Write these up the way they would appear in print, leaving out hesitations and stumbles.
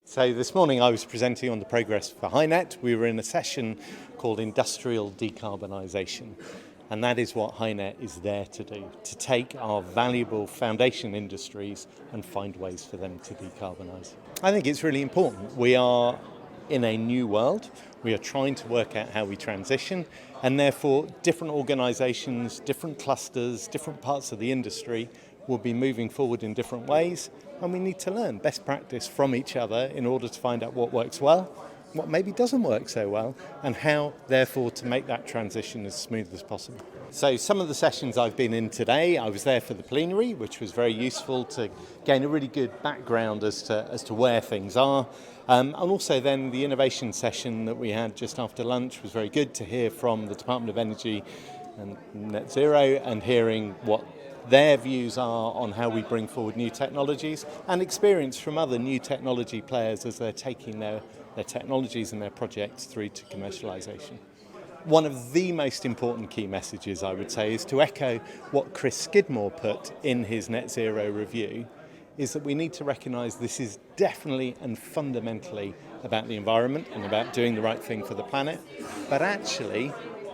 So this morning I was presenting on the progress for HyNet. We were in a session called Industrial Decarbonisation, and that is what HyNet is there to do, to take our valuable foundation industries and find ways for them to decarbonise. I think it's really important. We are in a new world. We are trying to work out how we transition, and therefore different organisations, different clusters, different parts of the industry will be moving forward in different ways, and we need to learn best practice from each other in order to find out what works well, what maybe doesn't work so well, and how, therefore, to make that transition as smooth as possible. So some of the sessions I've been in today, I was there for the plenary, which was very useful to gain a really good background as to where things are. And also then the innovation session that we had just after lunch was very good to hear from the Department of Energy and Net Zero and hearing what their views are on how we bring forward new technologies and experience from other new technology players as they're taking their technologies and their projects through to commercialisation. One of the most important key messages, I would say, is to echo what Chris Skidmore put in his Net Zero review, is that we need to recognise this is definitely and fundamentally about the environment and about doing the right thing for the planet, but actually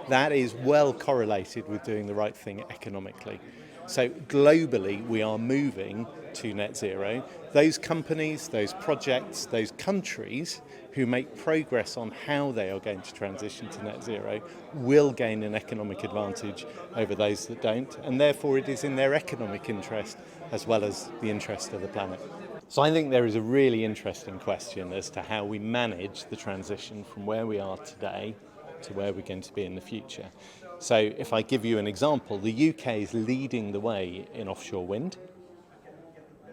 that is well correlated with doing the right thing economically. So globally, we are moving to net zero. Those companies, those projects, those countries who make progress on how they are going to transition to net zero will gain an economic advantage over those that don't, and therefore it is in their economic interest as well as the interest of the planet. So I think there is a really interesting question as to how we manage the transition from where we are today to where we're going to be in the future. So if I give you an example, the UK is leading the way in offshore wind,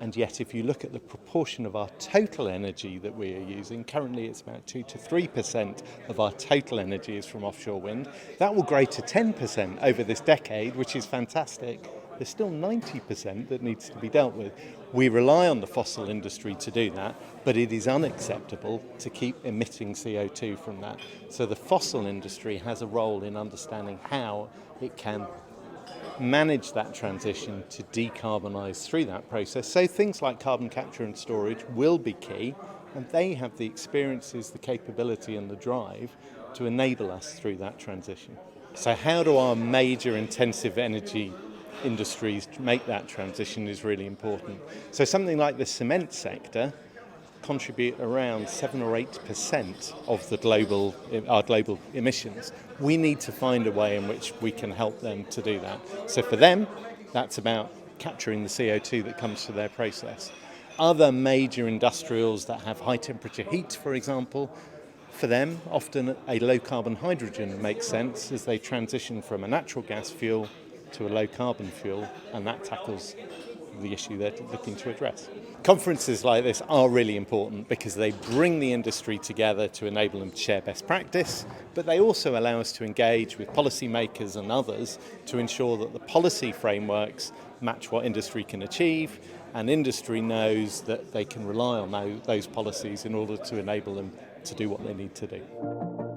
and yet if you look at the proportion of our total energy that we are using, currently it's about 2 to 3% of our total energy is from offshore wind. That will grow to 10% over this decade, which is fantastic. There's still 90% that needs to be dealt with. We rely on the fossil industry to do that, but it is unacceptable to keep emitting CO2 from that. So the fossil industry has a role in understanding how it can manage that transition to decarbonise through that process. So things like carbon capture and storage will be key, and they have the experiences, the capability and the drive to enable us through that transition. So how do our major intensive energy industries to make that transition is really important. So something like the cement sector contribute around 7 or 8% of our global emissions. We need to find a way in which we can help them to do that. So for them, that's about capturing the CO2 that comes to their process. Other major industrials that have high temperature heat, for example, for them, often a low carbon hydrogen makes sense as they transition from a natural gas fuel to a low carbon fuel, and that tackles the issue they're looking to address. Conferences like this are really important because they bring the industry together to enable them to share best practice, but they also allow us to engage with policymakers and others to ensure that the policy frameworks match what industry can achieve, and industry knows that they can rely on those policies in order to enable them to do what they need to do.